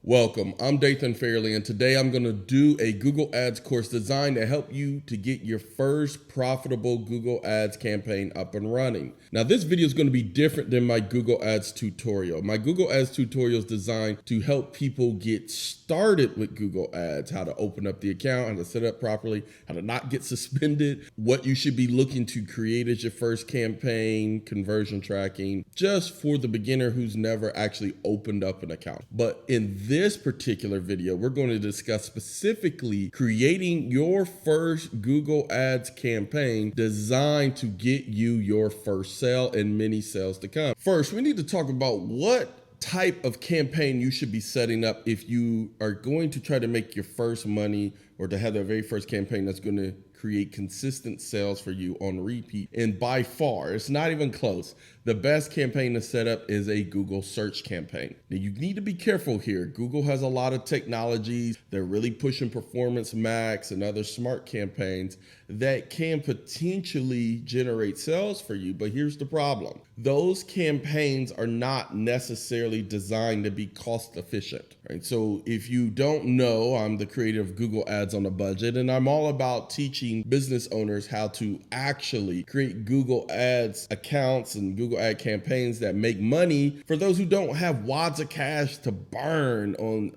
Welcome, I'm Dathen Fairley, and today I'm going to do a Google Ads course designed to help you to get your first profitable Google Ads campaign up and running. Now, this video is going to be different than my Google Ads tutorial. My Google Ads tutorial is designed to help people get started with Google Ads, how to open up the account, how to set it up properly, how to not get suspended, what you should be looking to create as your first campaign, conversion tracking, just for the beginner who's never actually opened up an account. But in this particular video, we're going to discuss specifically creating your first Google Ads campaign designed to get you your first sale and many sales to come. First, we need to talk about what type of campaign you should be setting up if you are going to try to make your first money or to have that very first campaign that's going to create consistent sales for you on repeat. And by far, it's not even close, the best campaign to set up is a Google search campaign. Now, you need to be careful here. Google has a lot of technologies. They're really pushing Performance Max and other smart campaigns that can potentially generate sales for you. But here's the problem. Those campaigns are not necessarily designed to be cost efficient, right? So if you don't know, I'm the creator of Google Ads on a Budget, and I'm all about teaching business owners how to actually create Google Ads accounts and Google Ad campaigns that make money for those who don't have wads of cash to burn on,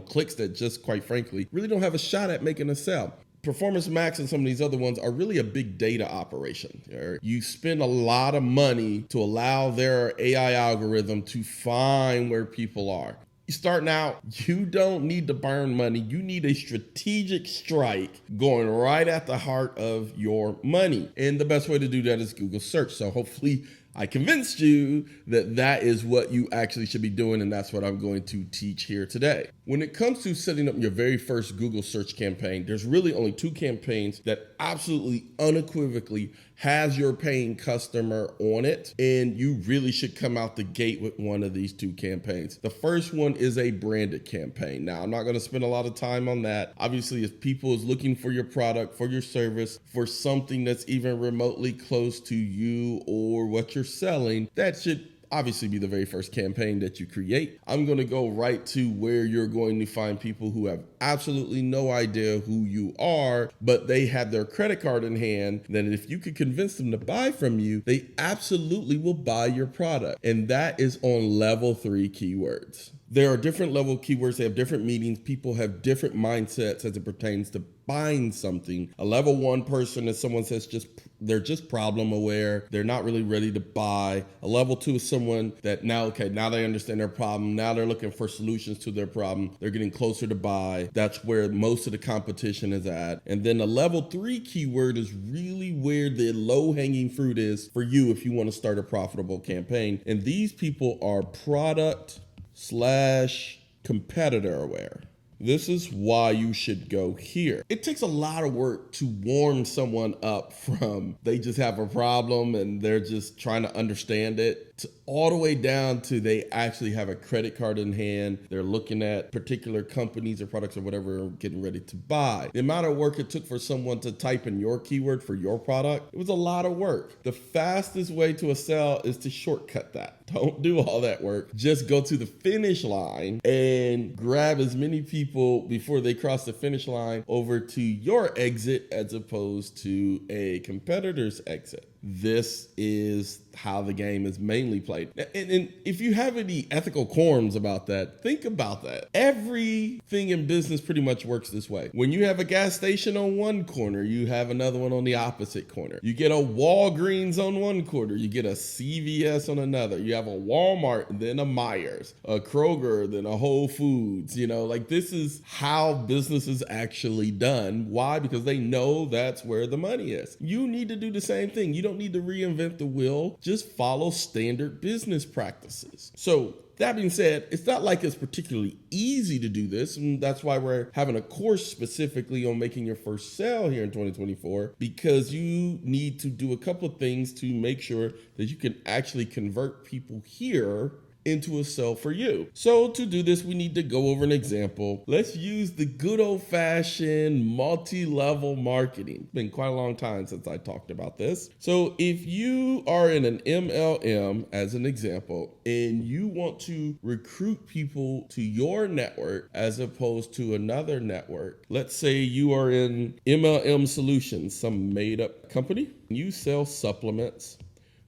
clicks that just, quite frankly, really don't have a shot at making a sale. Performance Max and some of these other ones are really a big data operation. Right? You spend a lot of money to allow their AI algorithm to find where people are. Starting out, you don't need to burn money. You need a strategic strike going right at the heart of your money. And the best way to do that is Google search. So hopefully I convinced you that that is what you actually should be doing, and that's what I'm going to teach here today. When it comes to setting up your very first Google search campaign, there's really only two campaigns that absolutely unequivocally has your paying customer on it, and you really should come out the gate with one of these two campaigns. The first one is a branded campaign. Now, I'm not going to spend a lot of time on that. Obviously, if people is looking for your product, for your service, for something that's even remotely close to you or what you're selling, that should obviously be the very first campaign that you create. I'm going to go right to where you're going to find people who have absolutely no idea who you are, but they have their credit card in hand. Then if you could convince them to buy from you, they absolutely will buy your product. And that is on level 3 keywords. There are different level keywords. They have different meanings. People have different mindsets as it pertains to buying something. A level 1 person is someone says they're just problem aware. They're not really ready to buy. A level 2 is someone that now they understand their problem. Now they're looking for solutions to their problem. They're getting closer to buy. That's where most of the competition is at. And then a level 3 keyword is really where the low-hanging fruit is for you if you want to start a profitable campaign. And these people are product/competitor aware. This is why you should go here. It takes a lot of work to warm someone up from they just have a problem and they're just trying to understand it, to all the way down to they actually have a credit card in hand. They're looking at particular companies or products or whatever, getting ready to buy. The amount of work it took for someone to type in your keyword for your product, it was a lot of work. The fastest way to a sale is to shortcut that. Don't do all that work. Just go to the finish line and grab as many people before they cross the finish line over to your exit as opposed to a competitor's exit. This is how the game is mainly played. And if you have any ethical qualms about that, think about that. Everything in business pretty much works this way. When you have a gas station on one corner, you have another one on the opposite corner. You get a Walgreens on one corner, you get a CVS on another. You have a Walmart, then a Myers, a Kroger, then a Whole Foods. This is how business is actually done. Why? Because they know that's where the money is. You need to do the same thing. You don't need to reinvent the wheel. Just follow standard business practices. So that being said, it's not like it's particularly easy to do this, and that's why we're having a course specifically on making your first sale here in 2024, because you need to do a couple of things to make sure that you can actually convert people here into a sale for you. So to do this, we need to go over an example. Let's use the good old-fashioned multi-level marketing. It's been quite a long time since I talked about this. So if you are in an MLM, as an example, and you want to recruit people to your network as opposed to another network, let's say you are in MLM Solutions, some made-up company. You sell supplements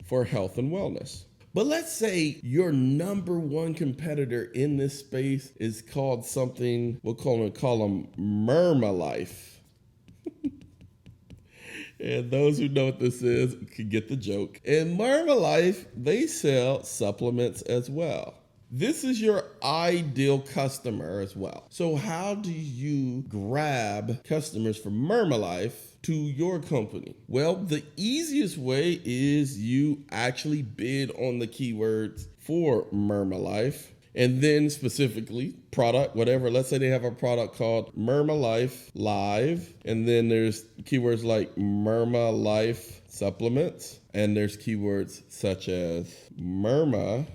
for health and wellness. But let's say your number one competitor in this space is called something, we'll call them Murmalife. And those who know what this is can get the joke. And Murmalife, they sell supplements as well. This is your ideal customer as well. So how do you grab customers from Murmalife to your company? Well, the easiest way is you actually bid on the keywords for Murmalife, and then specifically product, whatever. Let's say they have a product called Murmalife Live, and then there's keywords like Murmalife supplements, and there's keywords such as Murmalife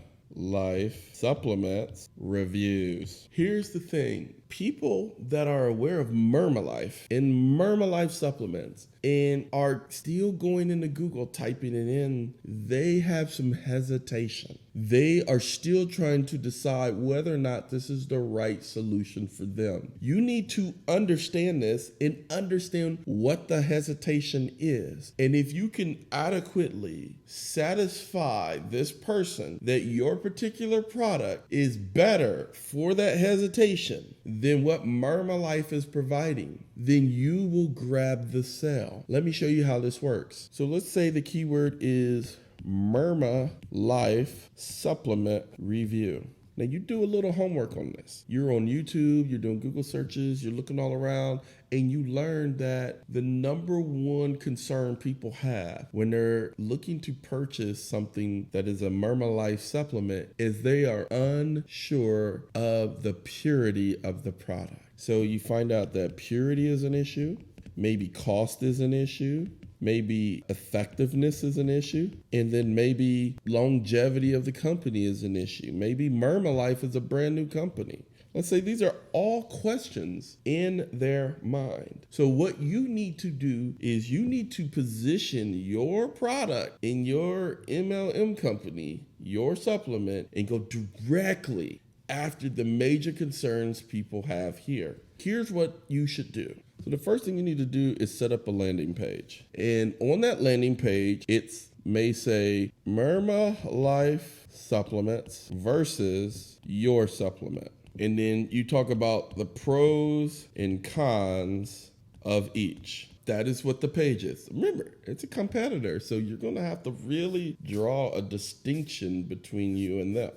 supplements reviews. Here's the thing. People that are aware of Murmalife and Murmalife supplements and are still going into Google, typing it in, they have some hesitation. They are still trying to decide whether or not this is the right solution for them. You need to understand this and understand what the hesitation is. And if you can adequately satisfy this person that your particular product is better for that hesitation than what Murmalife is providing, then you will grab the sale. Let me show you how this works. So let's say the keyword is Murmalife supplement review. Now you do a little homework on this. You're on YouTube, you're doing Google searches, you're looking all around, and you learn that the number one concern people have when they're looking to purchase something that is a Murmalife supplement is they are unsure of the purity of the product. So you find out that purity is an issue, maybe cost is an issue, maybe effectiveness is an issue, and then maybe longevity of the company is an issue. Maybe Murmalife is a brand new company. Let's say these are all questions in their mind. So what you need to do is you need to position your product in your MLM company, your supplement, and go directly after the major concerns people have here. Here's what you should do. So the first thing you need to do is set up a landing page. And on that landing page, it may say Murmalife supplements versus your supplement. And then you talk about the pros and cons of each. That is what the page is. Remember, it's a competitor, so you're going to have to really draw a distinction between you and them.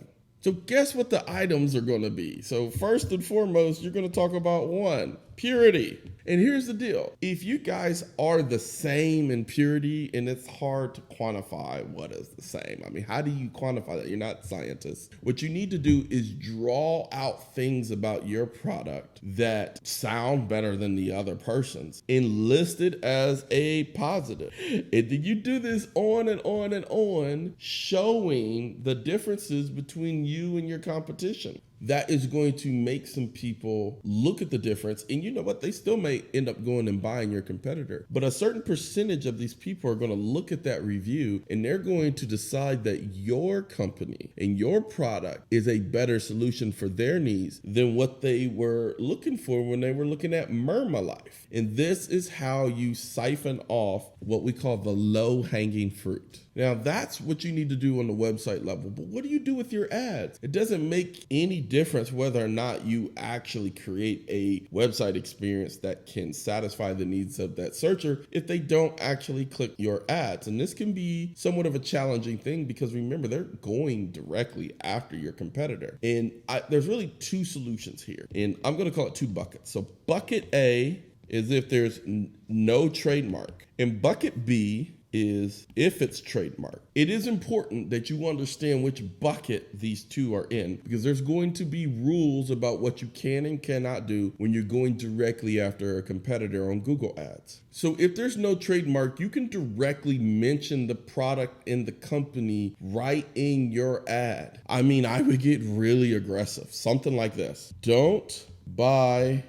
So guess what the items are going to be? So first and foremost, you're going to talk about one, purity. And here's the deal. If you guys are the same in purity, and it's hard to quantify what is the same. I mean, how do you quantify that? You're not scientists. What you need to do is draw out things about your product that sound better than the other person's and list it as a positive. And then you do this on and on and on, showing the differences between you and your competition. That is going to make some people look at the difference. And you know what? They still may end up going and buying your competitor. But a certain percentage of these people are going to look at that review and they're going to decide that your company and your product is a better solution for their needs than what they were looking for when they were looking at Murmalife. And this is how you siphon off what we call the low-hanging fruit. Now, that's what you need to do on the website level. But what do you do with your ads? It doesn't make any difference whether or not you actually create a website experience that can satisfy the needs of that searcher if they don't actually click your ads. And this can be somewhat of a challenging thing because remember, they're going directly after your competitor. And there's really two solutions here. And I'm going to call it two buckets. So bucket A is if there's no trademark. And bucket B is if it's trademarked. It is important that you understand which bucket these two are in, because there's going to be rules about what you can and cannot do when you're going directly after a competitor on Google Ads. So if there's no trademark, you can directly mention the product and the company right in your ad. I mean, I would get really aggressive. Something like this: don't buy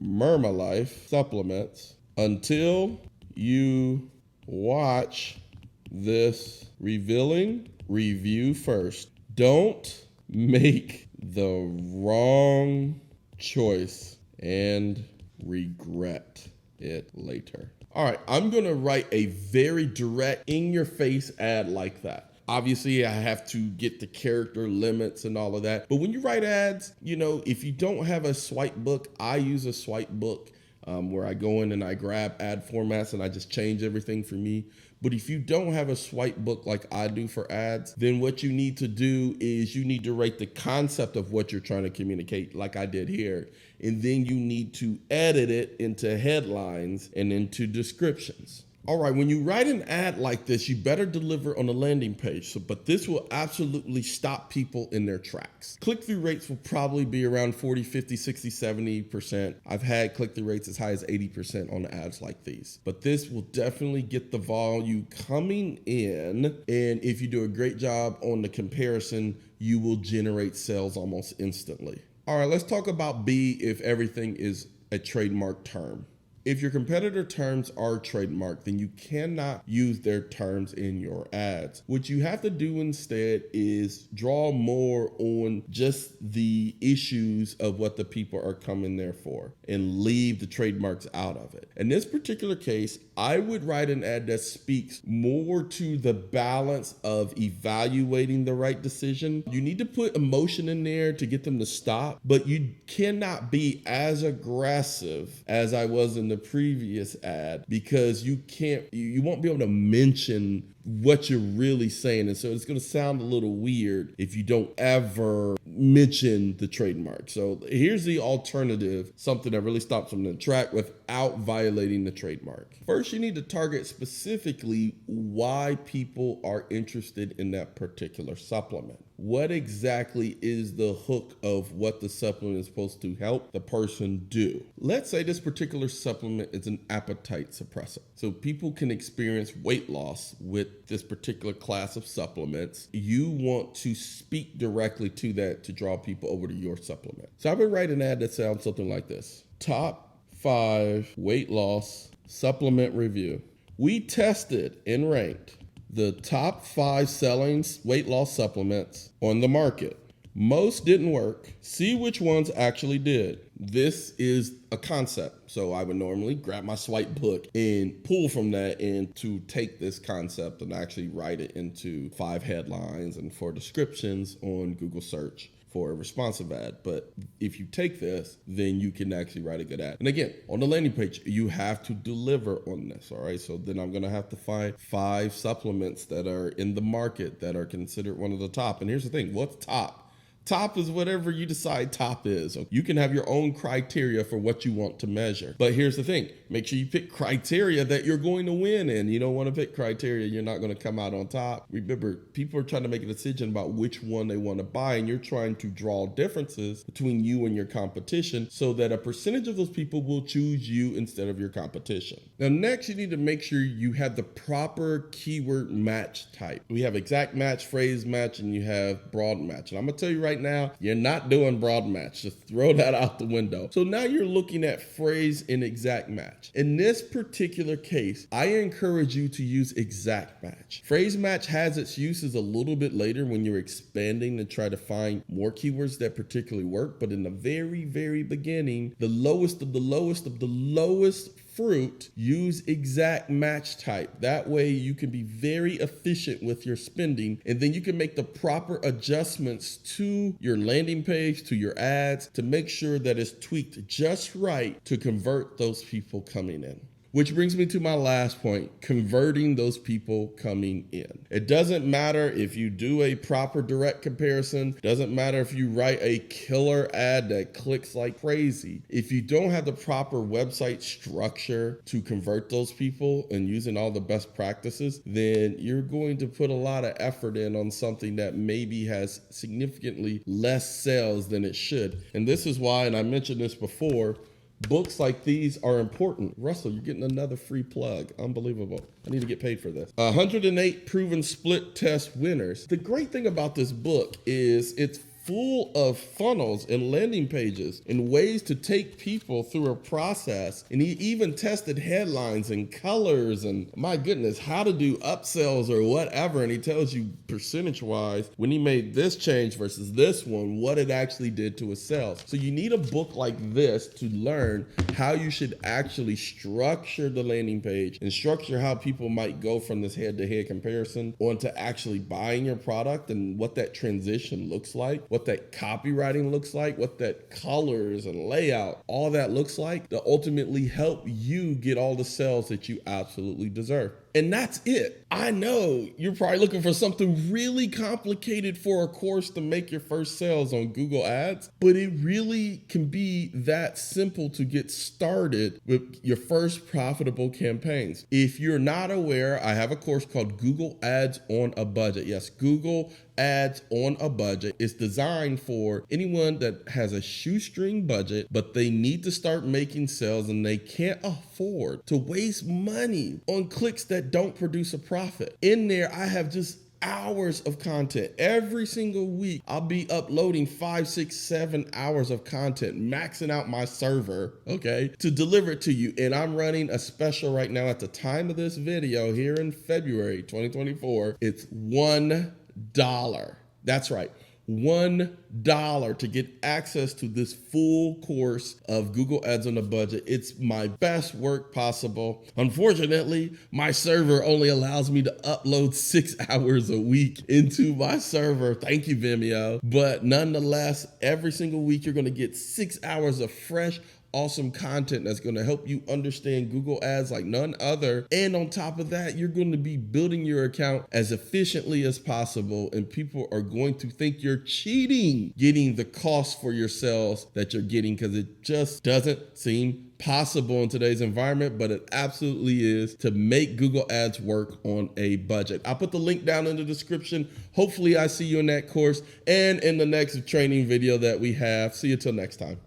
Murmalife supplements until you watch this revealing review first. Don't make the wrong choice and regret it later. All right, I'm gonna write a very direct, in-your-face ad like that. Obviously, I have to get the character limits and all of that. But when you write ads, if you don't have a swipe book, I use a swipe book where I go in and I grab ad formats and I just change everything for me. But if you don't have a swipe book like I do for ads, then what you need to do is you need to write the concept of what you're trying to communicate, like I did here. And then you need to edit it into headlines and into descriptions. All right, when you write an ad like this, you better deliver on a landing page. But this will absolutely stop people in their tracks. Click-through rates will probably be around 40, 50, 60, 70%. I've had click-through rates as high as 80% on ads like these. But this will definitely get the volume coming in. And if you do a great job on the comparison, you will generate sales almost instantly. All right, let's talk about B if everything is a trademark term. If your competitor terms are trademarked, then you cannot use their terms in your ads. What you have to do instead is draw more on just the issues of what the people are coming there for and leave the trademarks out of it. In this particular case, I would write an ad that speaks more to the balance of evaluating the right decision. You need to put emotion in there to get them to stop, but you cannot be as aggressive as I was in the previous ad, because you won't be able to mention what you're really saying. And so it's going to sound a little weird if you don't ever mention the trademark. So here's the alternative, something that really stops them in the track without violating the trademark. First, you need to target specifically why people are interested in that particular supplement. What exactly is the hook of what the supplement is supposed to help the person do? Let's say this particular supplement is an appetite suppressant. So people can experience weight loss with this particular class of supplements. You want to speak directly to that to draw people over to your supplement. So I would write an ad that sounds something like this: top 5 weight loss supplement review. We tested and ranked the top 5 selling weight loss supplements on the market. Most didn't work. See which ones actually did. This is a concept. So I would normally grab my swipe book and pull from that and to take this concept and actually write it into 5 headlines and 4 descriptions on Google search for a responsive ad. But if you take this, then you can actually write a good ad. And again, on the landing page, you have to deliver on this, all right? So then I'm gonna have to find 5 supplements that are in the market that are considered one of the top. And here's the thing, what's top? Top is whatever you decide top is. You can have your own criteria for what you want to measure. But here's the thing, make sure you pick criteria that you're going to win in. You don't want to pick criteria you're not going to come out on top. Remember, people are trying to make a decision about which one they want to buy, and you're trying to draw differences between you and your competition so that a percentage of those people will choose you instead of your competition. Now, next, you need to make sure you have the proper keyword match type. We have exact match, phrase match, and you have broad match. And I'm going to tell you right now, you're not doing broad match. Just throw that out the window. So now you're looking at phrase and exact match. In this particular case, I encourage you to use exact match. Phrase match has its uses a little bit later when you're expanding to try to find more keywords that particularly work. But in the very, very beginning, the lowest of the lowest of the lowest fruit, use exact match type. That way you can be very efficient with your spending, and then you can make the proper adjustments to your landing page, to your ads, to make sure that it's tweaked just right to convert those people coming in. Which brings me to my last point, converting those people coming in. It doesn't matter if you do a proper direct comparison, doesn't matter if you write a killer ad that clicks like crazy. If you don't have the proper website structure to convert those people and using all the best practices, then you're going to put a lot of effort in on something that maybe has significantly less sales than it should. And this is why, and I mentioned this before, books like these are important. Russell, you're getting another free plug. Unbelievable. I need to get paid for this. 108 proven split test winners. The great thing about this book is it's full of funnels and landing pages and ways to take people through a process. And he even tested headlines and colors and, my goodness, how to do upsells or whatever. And he tells you percentage wise, when he made this change versus this one, what it actually did to his sales. So you need a book like this to learn how you should actually structure the landing page and structure how people might go from this head-to-head comparison onto actually buying your product and what that transition looks like, what that copywriting looks like, what that colors and layout, all that looks like, to ultimately help you get all the sales that you absolutely deserve. And that's it. I know you're probably looking for something really complicated for a course to make your first sales on Google Ads, but it really can be that simple to get started with your first profitable campaigns. If you're not aware, I have a course called Google Ads on a Budget. Yes, Google Ads on a Budget is designed for anyone that has a shoestring budget, but they need to start making sales and they can't afford to waste money on clicks that don't produce a profit. In there, I have just hours of content. Every single week, I'll be uploading 5, 6, 7 hours of content, maxing out my server, okay, to deliver it to you. And I'm running a special right now at the time of this video here in February 2024. It's $1. That's right. $1 to get access to this full course of Google Ads on a Budget. It's my best work possible. Unfortunately, my server only allows me to upload 6 hours a week into my server. Thank you, Vimeo. But nonetheless, every single week, you're going to get 6 hours of fresh, awesome content that's going to help you understand Google Ads like none other. And on top of that, you're going to be building your account as efficiently as possible. And people are going to think you're cheating getting the cost for your sales that you're getting, because it just doesn't seem possible in today's environment, but it absolutely is, to make Google Ads work on a budget. I'll put the link down in the description. Hopefully I see you in that course and in the next training video that we have. See you till next time.